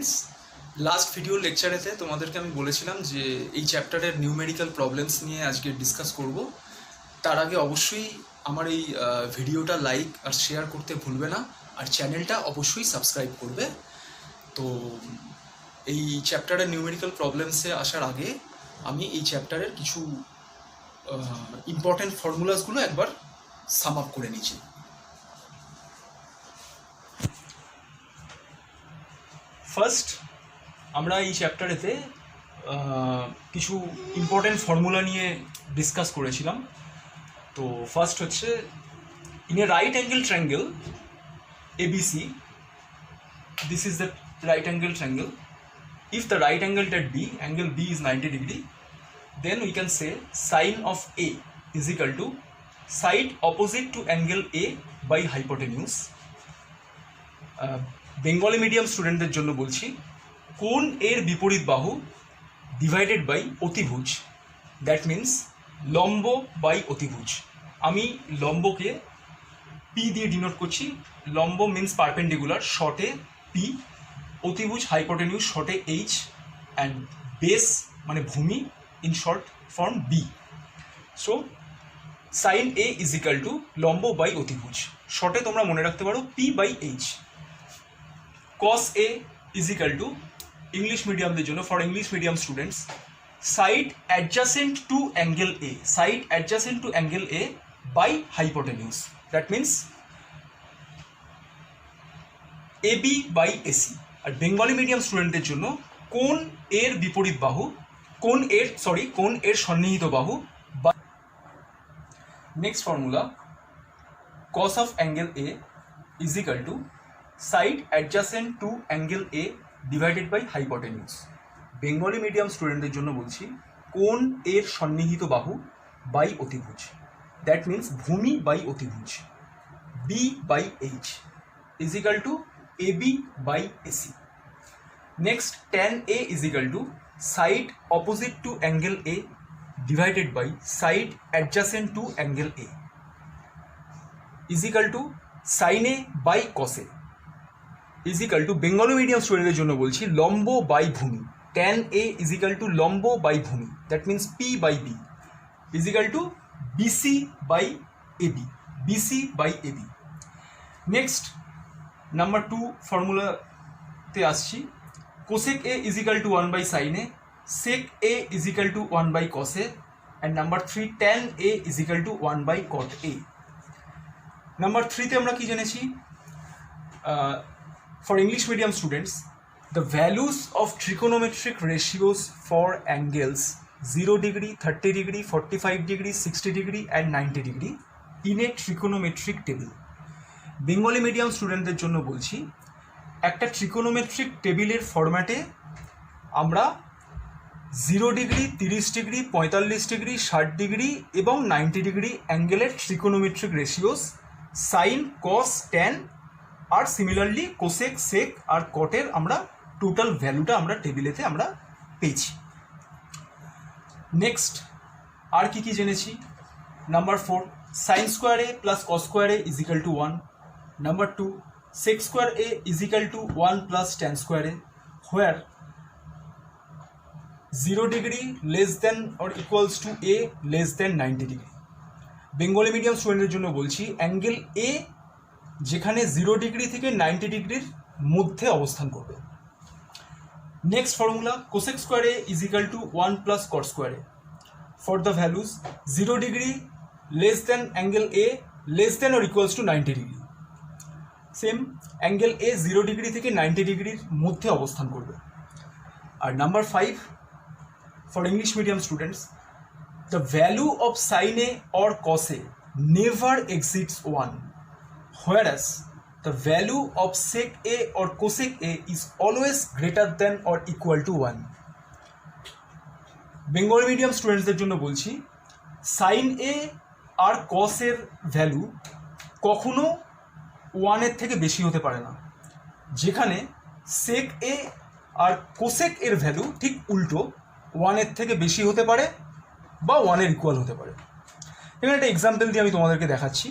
Friends, last video লেকচারেতে তোমাদেরকে আমি বলেছিলাম যে এই চ্যাপ্টারের নিউমেরিক্যাল প্রবলেমস নিয়ে আজকে ডিসকাস করব। তার আগে অবশ্যই আমার এই ভিডিওটা লাইক আর শেয়ার করতে ভুলবে না, আর চ্যানেলটা অবশ্যই সাবস্ক্রাইব করবে। তো এই চ্যাপ্টারের নিউমেরিক্যাল প্রবলেমসে আসার আগে আমি এই চ্যাপ্টারের কিছু ইম্পর্ট্যান্ট ফর্মুলাসগুলো একবার সাম আপ করে নিয়েছি। ফার্স্ট আমরা এই চ্যাপ্টারেতে কিছু ইম্পর্ট্যান্ট ফর্মুলা নিয়ে ডিসকাস করেছিলাম। তো ফার্স্ট হচ্ছে, in a right angle triangle ABC, this is the right angle triangle. If the right angle at B, angle B is 90 degree, then we can say sine of A is equal to side opposite to angle A by hypotenuse. Bengali medium স্টুডেন্টদের জন্য বলছি, কোণ এর বিপরীত বাহু divided by অতিভুজ, দ্যাট means লম্ব বাই অতিভুজ। আমি লম্বকে পি দিয়ে ডিনোট করছি। লম্ব মিন্স পারপেন্ডিকুলার, শর্টে পি, অতিভুজ হাইপোটেনিউস শর্টে এইচ, অ্যান্ড বেস মানে ভূমি in short form B. So sine A is equal to লম্ব বাই অতিভুজ, শর্টে তোমরা মনে রাখতে পারো P by H. Cos A is equal to English মিডিয়ামদের জন্য, for English medium students, side adjacent to angle A, side adjacent to angle A by hypotenuse, that means AB by AC. আর Bengali medium স্টুডেন্টদের জন্য কোণ এর বিপরীত বাহু, কোণ এর সন্নিহিত বাহু বা। Next formula, cos of angle A is equal to side adjacent to angle A divided by hypotenuse. Bengali medium স্টুডেন্টদের জন্য বলছি, কোণ এর সন্নিহিত বাহু বাই অতিভুজ, দ্যাট মিন্স ভূমি বাই অতিভুজ, B by H is equal to AB by AC. Next, tan A is equal to side opposite to angle A divided by side adjacent to angle A is equal to sine A by cos A is equal to, Bengali medium স্টুডেন্টদের জন্য বলছি, লম্ব by ভূমি, tan A is equal to লম্ব by ভূমি, that means P by B is equal to BC by AB, BC by AB. Next number 2 ফর্মুলাতে আসছি, cosec A is equal to 1 by sine A, sec A is equal to 1 by cos A, and number 3 tan A is equal to 1 by cot A. Number 3তে আমরা কি জেনেছি, for English medium students, the values of trigonometric ratios for angles 0 degree, 30 degree, 45 degree, 60 degree and 90 degree in a trigonometric table. Bengali medium স্টুডেন্টদের জন্য বলছি, একটা trigonometric টেবিলের ফরম্যাটে আমরা 0 ডিগ্রি, 30 ডিগ্রি, 45 ডিগ্রি, 60 ডিগ্রি এবং 90 ডিগ্রি অ্যাঙ্গেলের ট্রিকোনোমেট্রিক রেশিওস সাইন, কস, tan আর similarly cosec, সেক আর কটের আমরা total ভ্যালুটা আমরা টেবিলেতে আমরা পেয়েছি। নেক্সট আর কি কি জেনেছি, number 4 sine square A plus cos square A is equal to 1। Number 2, sec square A is equal to 1 plus tan square A, where 0 degree less than or equals to A less than 90 degree. Bengali medium স্টুডেন্টের জন্য বলছি, angle A যেখানে 0 degree থেকে 90 ডিগ্রির মধ্যে অবস্থান করবে। Next formula, cosec square A is equal to 1 plus cot square A for the values 0 degree less than angle A less than or equals to 90 degree. Same angle A 0 degree থেকে 90 ডিগ্রির মধ্যে অবস্থান করবে। আর number 5 for English medium students, the value of sine A or cos A never exceeds 1, whereas the value of sec a or cosec a is always greater than or equal to 1. Bengali medium স্টুডেন্টসদের জন্য বলছি, sign এ আর কস এর value কখনো 1 এর থেকে বেশি হতে পারে না, যেখানে সেক এ আর কোসেক এর ভ্যালু ঠিক উল্টো, 1 এর থেকে বেশি হতে পারে বা 1 এর ইকুয়াল হতে পারে। এখানে একটা এক্সাম্পল দিয়ে আমি তোমাদেরকে দেখাচ্ছি।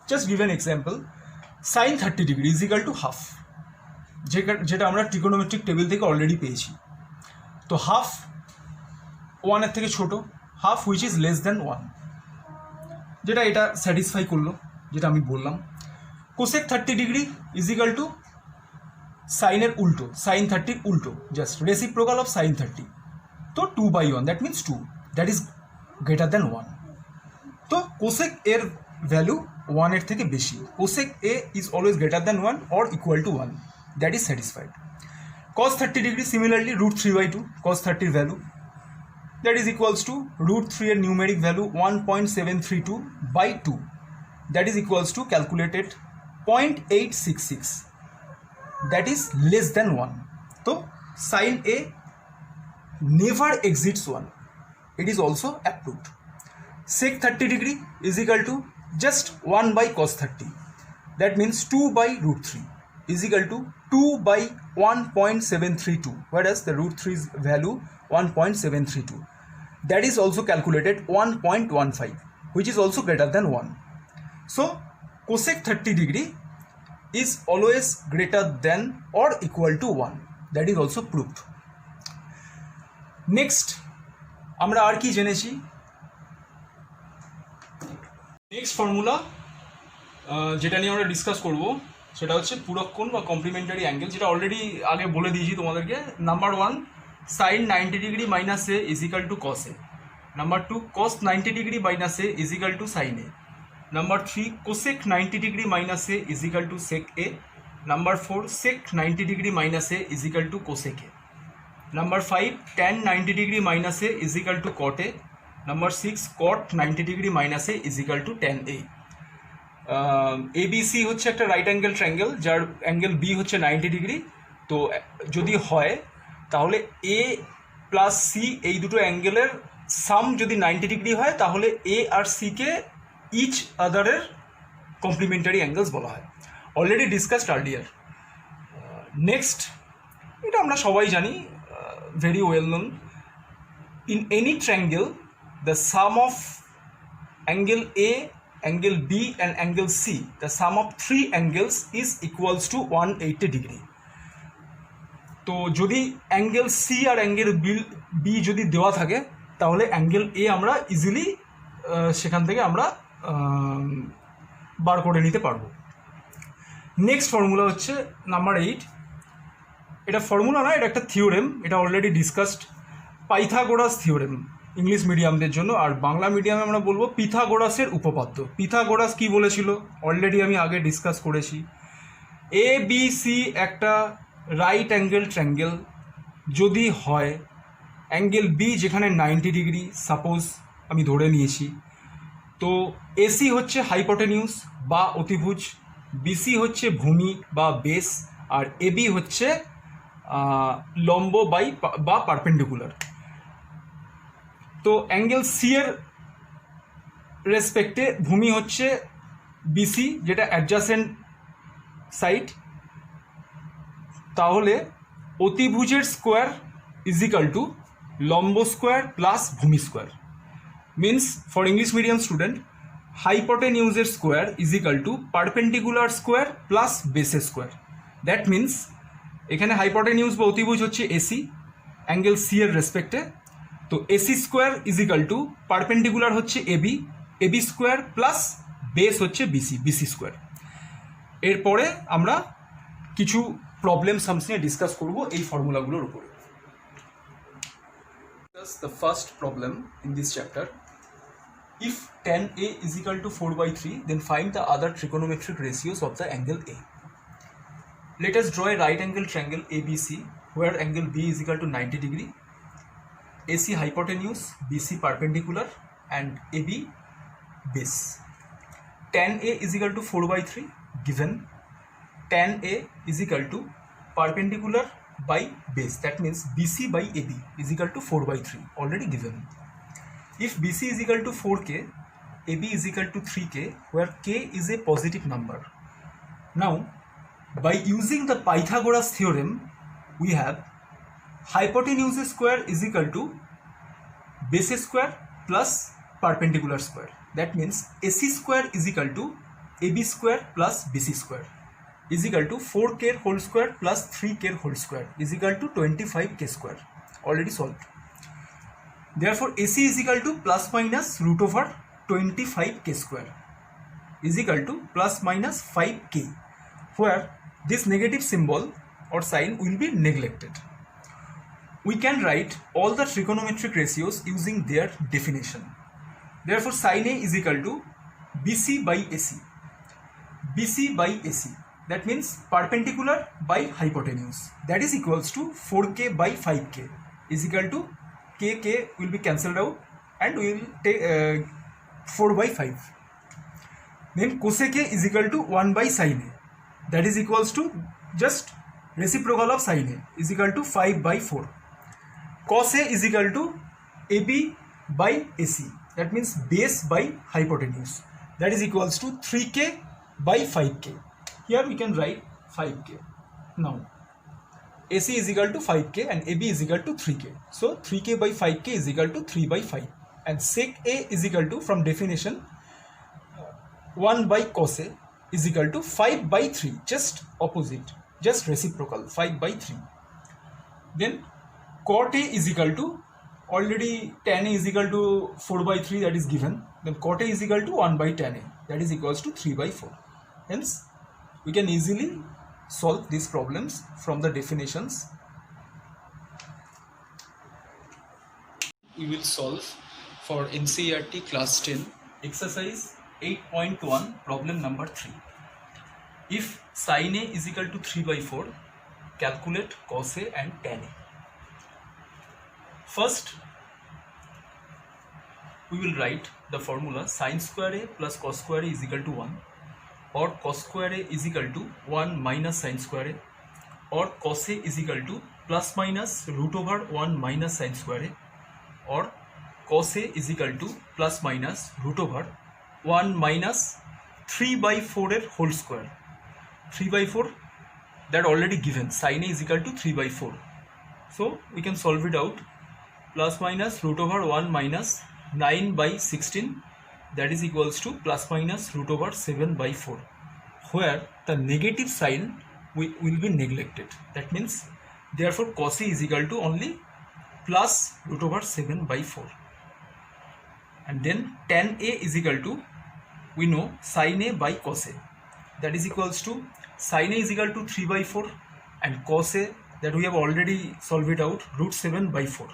Just give an example, sine 30 degree is equal to half, যেটা আমরা ট্রিগোনোমেট্রিক টেবিল থেকে অলরেডি পেয়েছি। তো হাফ 1-এর থেকে ছোটো, half which is less than 1, যেটা এটা স্যাটিসফাই করলো, যেটা আমি বললাম। Cosec 30 degree is equal two সাইনের উল্টো, সাইন 30 উল্টো, জাস্ট রেসিপ্রোকাল অফ সাইন 30। তো 2/1, that means 2, that is greater than 1। তো কোসেক এর ভ্যালু 1-এর থেকে বেশি, cosec A is always greater than 1 or equal to 1, that is satisfied. cos 30 degree similarly √3/2, cos 30 এর value that is equals to √3 এর numeric value 1.732/2, that is equals to calculated 0.866, that is less than 1। তো sine A never exits 1, it is also approved. Sec 30 degree is equal to just 1/cos 30, that means 2/√3 is equal to 2/1.732, whereas the √3's value 1.732, that is also calculated 1.15, which is also greater than 1. So cosec 30 degree is always greater than or equal to 1, that is also proved. Next আমরা আর কি জেনেছি, next formula যেটা নিয়ে আমরা discuss করব সেটা হচ্ছে পূরক কোণ বা কমপ্লিমেন্টারি অ্যাঙ্গেল, যেটা অলরেডি আগে বলে দিয়েছি তোমাদেরকে। Number 1 sine 90 degree minus A is equal to cos A. Number 2 cos 90 degree minus A is equal to sine A. Number 3 cosec 90 degree minus A is equal to sec A. Number 4 sec 90 degree minus A is equal to cosec A. Number 5 tan 90 degree minus a is equal to cot a. Number 6 cot 90 degree minus a is equal to tan a. ABC হচ্ছে একটা right angle triangle যার angle B হচ্ছে 90 degree. তো যদি হয় তাহলে A plus C এই দুটো অ্যাঙ্গেলের সাম যদি 90 ডিগ্রি হয় তাহলে A আর C কে ইচ আদারের কমপ্লিমেন্টারি অ্যাঙ্গেলস বলা হয়, অলরেডি ডিসকাসড আর্লিয়ার। নেক্সট, এটা আমরা সবাই জানি, very well known, in any triangle the sum of angle A, angle B and angle C, the sum of three angles is equals to 180 degree. তো যদি angle C আর angle B যদি দেওয়া থাকে তাহলে অ্যাঙ্গেল A আমরা easily সেখান থেকে আমরা বার করে নিতে পারবো। নেক্সট ফর্মুলা হচ্ছে নাম্বার 8, এটা ফর্মুলা না, এটা একটা থিওরেম, এটা already discussed, Pythagoras theorem English মিডিয়ামদের জন্য, আর বাংলা মিডিয়ামে আমরা বলবো পিথাগোরাসের উপপাদ্য। পিথাগোরাস কি বলেছিল অলরেডি আমি আগে ডিসকাস করেছি। এ বি সি একটা রাইট অ্যাঙ্গেল ট্রায়াঙ্গেল যদি হয়, অ্যাঙ্গেল বি যেখানে 90 ডিগ্রি সাপোজ আমি ধরে নিয়েছি, তো এসি হচ্ছে হাইপোটেনিউস বা অতিভুজ, বিসি হচ্ছে ভূমি বা বেস, আর এবি হচ্ছে লম্ব বা পারপেন্ডিকুলার। তো অ্যাঙ্গেল সি এর রেসপেক্টে ভূমি হচ্ছে বিসি যেটা অ্যাডজাসেন্ট সাইড, তাহলে অতিভুজের স্কোয়ার ইজ ইকাল টু লম্ব স্কোয়ার প্লাস ভূমি square. Means for English medium student, হাইপোটেনিউজের square is equal to perpendicular square plus বেসের স্কোয়ার। দ্যাট মিনস এখানে হাইপোটেনিউজ বা অতিভুজ হচ্ছে এসি অ্যাঙ্গেল সি এর রেসপেক্টে, তো AC square is equal to perpendicular হচ্ছে AB, AB square plus base হচ্ছে বিসি, বিসি স্কোয়ার। এরপরে আমরা কিছু প্রবলেম সামস নিয়ে ডিসকাস করব এই ফর্মুলাগুলোর উপরে। The first problem in this chapter, if tan A is equal to 4/3, then find the other trigonometric ratios of the angle A. Let us draw a right angle triangle ABC where angle B is equal to 90 degree, AC hypotenuse, BC perpendicular and AB base. Tan A is equal to 4/3 given, tan A is equal to perpendicular by base, that means BC by AB is equal to 4/3 already given. If BC is equal to 4K, AB is equal to 3K, where K is a positive number. Now by using the Pythagoras theorem, we have hypotenuse square is equal to base square plus perpendicular square. That means AC square is equal to AB square plus BC square. is equal to 4k whole square plus 3k whole square is equal to 25k square. Already solved. Therefore AC is equal to plus minus root over 25k square is equal to plus minus 5k, where this negative symbol or sign will be neglected. We can write all the trigonometric ratios using their definition. Therefore sin A is equal to BC by AC. BC by AC, that means perpendicular by hypotenuse, that is equals to 4k by 5k is equal to k will be cancelled out and we will take 4 by 5. Then cosec A is equal to 1 by sin A, that is equals to just reciprocal of sin A is equal to 5 by 4. Cos A is equal to AB by AC, that means base by hypotenuse, that is equals to 3k by 5k. Here we can write 5k. Now AC is equal to 5k and AB is equal to 3k. So 3k by 5k is equal to 3 by 5. And sec A is equal to, from definition, 1 by cos A is equal to 5 by 3. Just opposite, just reciprocal, 5 by 3. Then cot A is equal to, already tan A is equal to 4 by 3, that is given. Then cot A is equal to 1 by tan A, that is equals to 3 by 4. Hence we can easily solve these problems from the definitions. We will solve for NCERT class 10 exercise 8.1 problem number 3. If sin A is equal to 3 by 4, calculate cos A and tan A. First we will write the formula sin square A plus cos square A is equal to 1, or cos square A is equal to 1 minus sin square A, or cos A is equal to plus minus root over 1 minus sin square A, or cos A is equal to plus minus root over 1 minus 3 by 4 er whole square. 3 by 4, that already given, sin A is equal to 3 by 4. So we can solve it out. Plus minus root over 1 minus 9 by 16, that is equals to plus minus root over 7 by 4, where the negative sign will be neglected. That means therefore cos A is equal to only plus root over 7 by 4. And then tan A is equal to, we know, sin A by cos A, that is equals to sin A is equal to 3 by 4 and cos A, that we have already solved it out, root 7 by 4.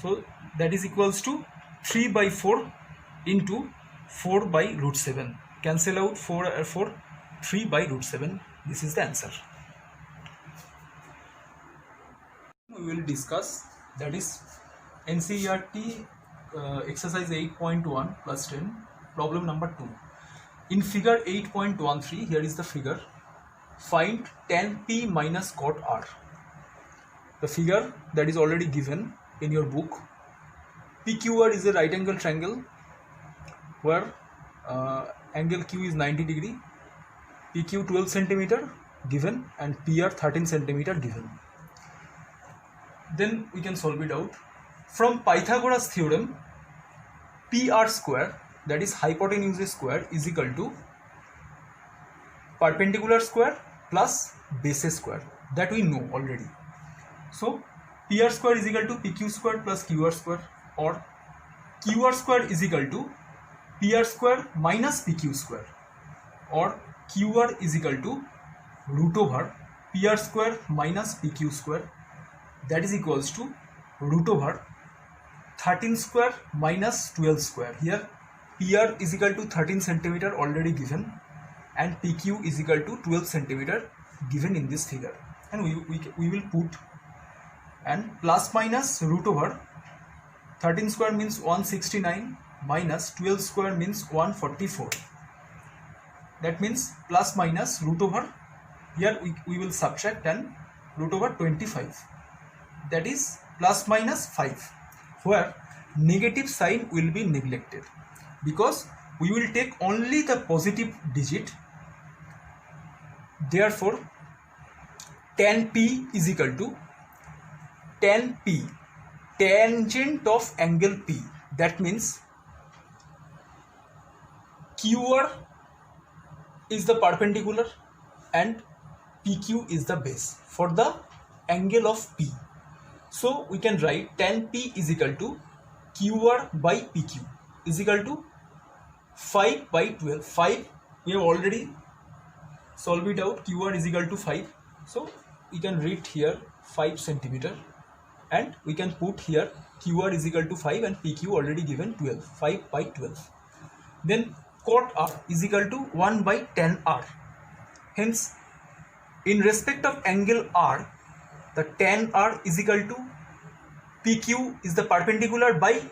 So that is equals to 3 by 4 into 4 by root 7. Cancel out 4, 3 by root 7. This is the answer. We will discuss, that is NCERT exercise 8.1 plus 10, problem number 2. In figure 8.13, here is the figure. Find tan P minus cot R. The figure that is already given in your book. PQR is a right angle triangle where angle Q is 90 degree, PQ 12 centimeter given and PR 13 centimeter given. Then we can solve it out. From Pythagoras theorem, PR square, that is hypotenuse square, is equal to perpendicular square plus base square, that we know already. So PR square is equal to PQ square plus QR square, or QR square is equal to PR square minus PQ square, or QR is equal to root over PR square minus PQ square, that is equals to root over 13 square minus 12 square. Here PR is equal to 13 centimeter already given and PQ is equal to 12 centimeter given in this figure, and we will put, and plus minus root over 13 square means 169 minus 12 square means 144. That means plus minus root over, here we will subtract and root over 25, that is plus minus 5, where negative sign will be neglected because we will take only the positive digit. Therefore tan P is equal to tan P, tangent of angle P, that means QR is the perpendicular and PQ is the base for the angle of P. So we can write tan P is equal to QR by PQ is equal to 5 by 12. 5 we have already solved it out. QR is equal to 5. So we can write here 5 centimeter and we can put here QR is equal to 5 and PQ already given 12. 5 by 12. Then cot R is equal to 1 by tan R. Hence, in respect of angle R, the tan R is equal to PQ is the perpendicular by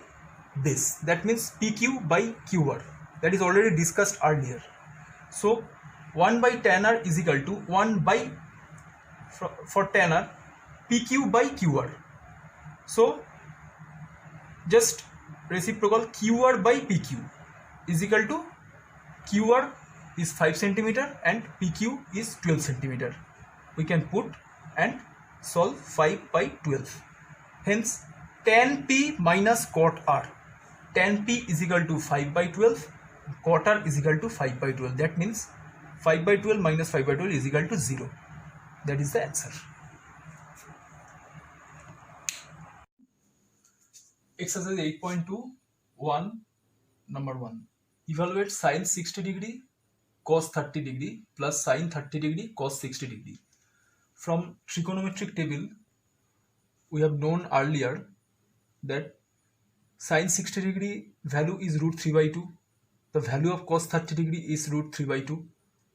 base. That means PQ by QR. That is already discussed earlier. So 1 by tan R is equal to 1 by, for tan R, PQ by QR. So just reciprocal QR by PQ is equal to QR is 5 centimeter and PQ is 12 centimeter. We can put and solve 5 by 12. Hence tan P minus cot R. Tan P is equal to 5 by 12. Cot R is equal to 5 by 12. That means 5 by 12 minus 5 by 12 is equal to 0. That is the answer. Exercise 8.2 number 1. Evaluate sin 60 degree cos 30 degree plus sin 30 degree cos 60 degree. From trigonometric table, we have known earlier that sin 60 degree value is root 3 by 2. The value of cos 30 degree is root 3 by 2.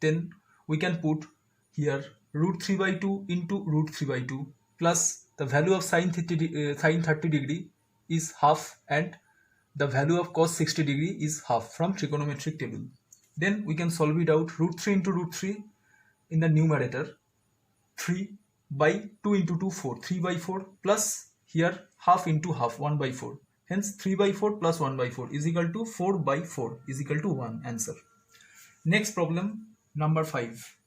Then we can put here root 3 by 2 into root 3 by 2 plus the value of sin 30 degree is half and the value of cos 60 degree is half from trigonometric table. Then we can solve it out. Root 3 into root 3 in the numerator, 3 by 2 into 2, 4, 3 by 4 plus here half into half, 1 by 4. Hence 3 by 4 plus 1 by 4 is equal to 4 by 4 is equal to 1. Answer. Next problem, number 5.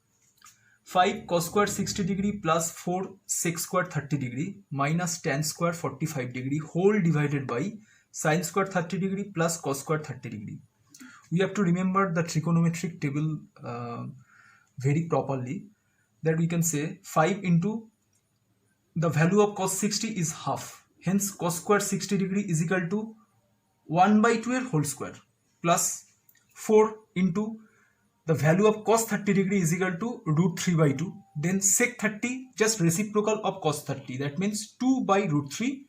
5 cos square 60 degree plus 4 sec square 30 degree minus tan square 45 degree whole divided by sin square 30 degree plus cos square 30 degree. We have to remember the trigonometric table very properly, that we can say 5 into the value of cos 60 is half. Hence cos square 60 degree is equal to 1 by 12 whole square plus 4 into the value of cos 30 degree is equal to root 3 by 2. Then sec 30 just reciprocal of cos 30. That means 2 by root 3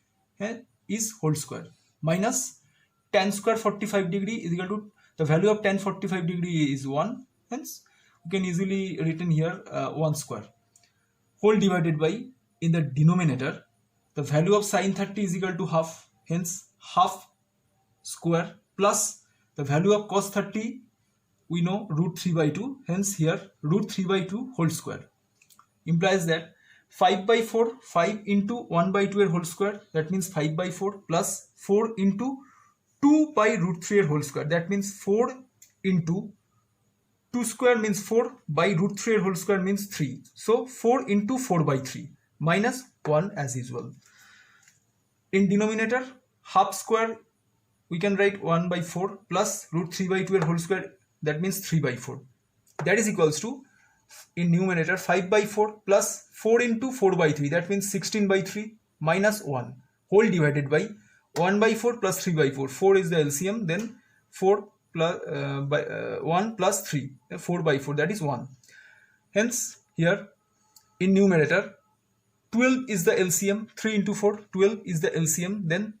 is whole square minus tan square 45 degree is equal to the value of tan 45 degree is 1. Hence you can easily written here 1 square whole divided by, in the denominator, the value of sin 30 is equal to half. Hence half square plus the value of cos 30 we know root 3 by 2. Hence here root 3 by 2 whole square implies that 5 by 4, 5 into 1 by 2 whole square, that means 5 by 4 plus 4 into 2 by root 3 whole square, that means 4 into 2 square means 4 by root 3 whole square means 3. So 4 into 4 by 3 minus 1 as usual. In denominator, half square we can write 1 by 4 plus root 3 by 2 whole square, that means 3 by 4. That is equals to, in numerator, 5 by 4 plus 4 into 4 by 3, that means 16 by 3 minus 1 whole divided by 1 by 4 plus 3 by 4. 4 is the LCM, then 4 plus 1 plus 3, 4 by 4, that is 1. Hence here in numerator 12 is the LCM, 3 into 4, 12 is the LCM, then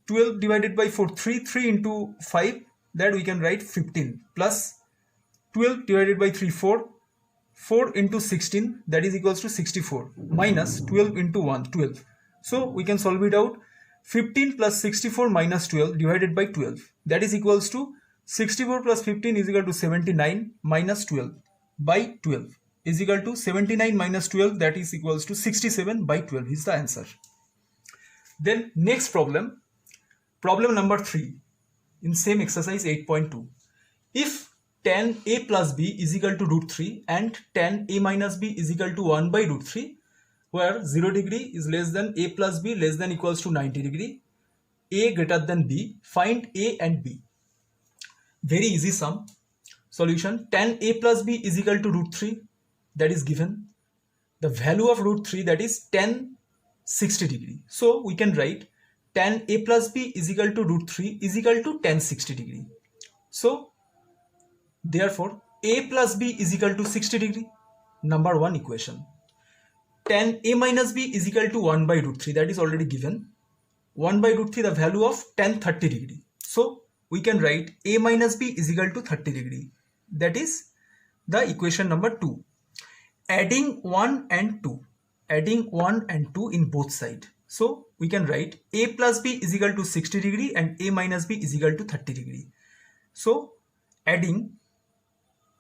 12 divided by 4, 3 into 5, that we can write 15 plus 12 divided by 3, 4 into 16, that is equals to 64 minus 12 into 1, 12. So we can solve it out. 15 plus 64 minus 12 divided by 12, that is equals to 64 plus 15 is equal to 79 minus 12 by 12 is equal to 79 minus 12, that is equals to 67 by 12 is the answer. Then next problem, problem number 3 in same exercise 8.2. If tan a plus b is equal to root 3 and tan a minus b is equal to 1 by root 3, where 0 degree is less than a plus b less than equals to 90 degree, a greater than b, find a and b. Very easy sum. solution. Tan a plus b is equal to root 3, that is given. The value of root 3, that is tan 60 degree. So we can write tan a plus b is equal to root 3 is equal to tan 60 degree. So therefore a plus b is equal to 60 degree. Number 1 equation. Tan a minus b is equal to 1 by root 3, that is already given. 1 by root 3, the value of tan 30 degree. So we can write a minus b is equal to 30 degree. That is the equation number 2. Adding 1 and 2. Adding 1 and 2 in both sides. So we can write a plus b is equal to 60 degree and a minus b is equal to 30 degree. So adding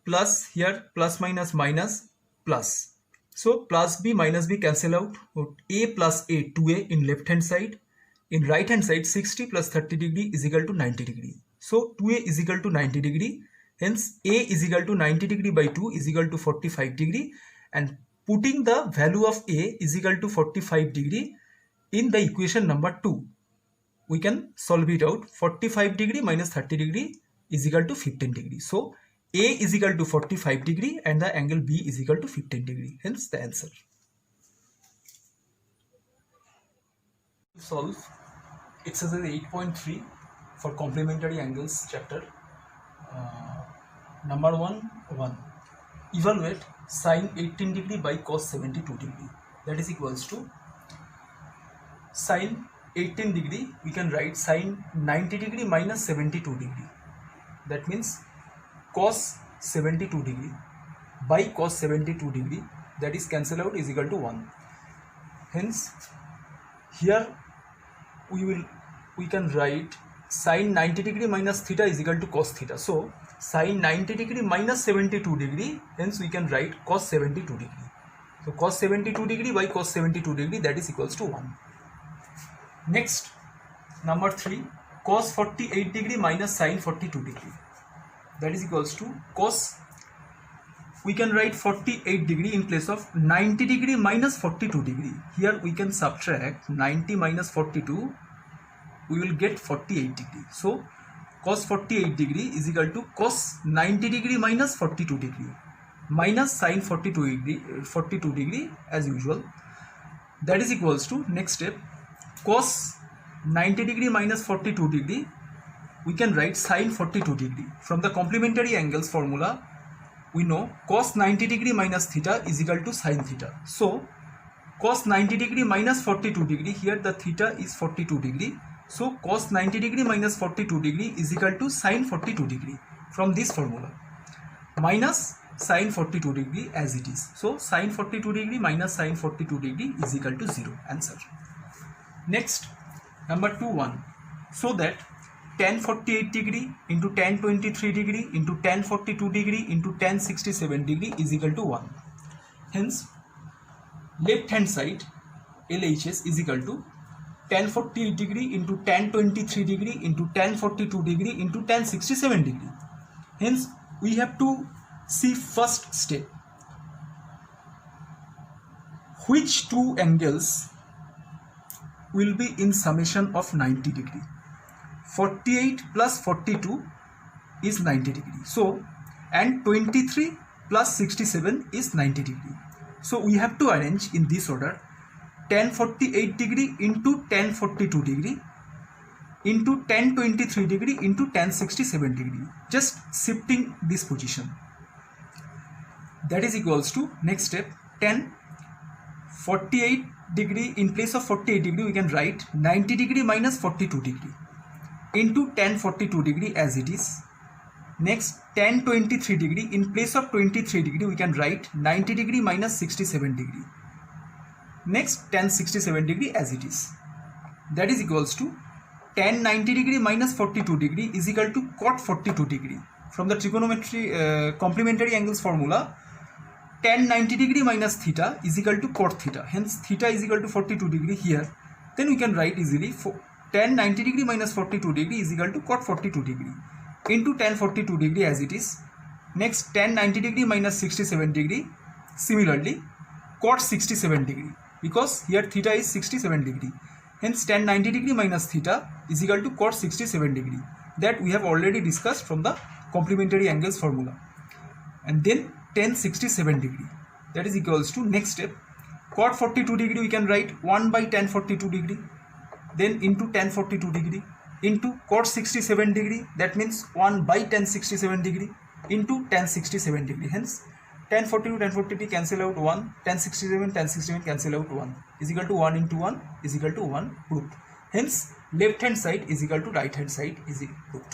plus here, plus minus minus plus. So plus b minus b cancel out. A plus a, 2a in left hand side. In right hand side, 60 plus 30 degree is equal to 90 degree. So 2a is equal to 90 degree. Hence a is equal to 90 degree by 2 is equal to 45 degree. And putting the value of a is equal to 45 degree in the equation number 2, we can solve it out. 45 degree minus 30 degree is equal to 15 degree. So a is equal to 45 degree and the angle b is equal to 15 degree. Hence the answer. Solve exercise 8.3 for complementary angles chapter. Number 1. Evaluate sin 18 degree by cos 72 degree. That is equals to sin 18 degree. We can write sin 90 degree minus 72 degree. That means cos 72 degree by cos 72 degree, that is cancel out, is equal to 1. Hence here we can write sin 90 degree minus theta is equal to cos theta. So sin 90 degree minus 72 degree, hence we can write cos 72 degree. So cos 72 degree by cos 72 degree, that is equals to 1. Next, number 3, cos 48 degree minus sin 42 degree. That is equals to cos, we can write 48 degree in place of 90 degree minus 42 degree. Here we can subtract 90 minus 42, we will get 48 degree. So cos 48 degree is equal to cos 90 degree minus 42 degree minus sin 42 degree as usual. That is equals to, next step, cos 90 degree minus 42 degree, we can write sin 42 degree. From the complementary angles formula, we know cos 90 degree minus theta is equal to sin theta. So cos 90 degree minus 42 degree, here the theta is 42 degree. So cos 90 degree minus 42 degree is equal to sin 42 degree from this formula, minus sin 42 degree as it is. So sin 42 degree minus sin 42 degree is equal to 0. Answer. Next, number 2.1. So that tan 48 degree into tan 23 degree into tan 42 degree into tan 67 degree is equal to 1. Hence left hand side LHS is equal to tan 48 degree into tan 23 degree into tan 42 degree into tan 67 degree. Hence we have to see first step, which two angles will be in summation of 90 degree. 48 plus 42 is 90 degree. So and 23 plus 67 is 90 degree. So we have to arrange in this order: tan 48 degree into tan 42 degree into tan 23 degree into tan 67 degree, just shifting this position. That is equals to, next step, tan 48 degree, in place of 48 degree we can write 90 degree minus 42 degree into tan 42 degree as it is. Next, tan 23 degree, in place of 23 degree we can write 90 degree minus 67 degree. Next, tan 67 degree as it is. That is equals to tan 90 degree minus 42 degree is equal to cot 42 degree. From the trigonometry complementary angles formula, tan 90 degree minus theta is equal to cot theta. Hence theta is equal to 42 degree here. Then we can write easily tan 90 degree minus 42 degree is equal to cot 42 degree into tan 42 degree as it is. Next, tan 90 degree minus 67 degree, similarly cot 67 degree, because here theta is 67 degree. Hence tan 90 degree minus theta is equal to cot 67 degree. That we have already discussed from the complementary angles formula. And then tan 67 degree, that is equals to, next step, cot 42 degree we can write 1 by tan 42 degree, then into tan 42 degree, into cot 67 degree, that means 1 by tan 67 degree, into tan 67 degree. Hence tan 42 cancel out 1, tan 67 cancel out 1, is equal to 1 into 1 is equal to 1 root. Hence left hand side is equal to right hand side is root.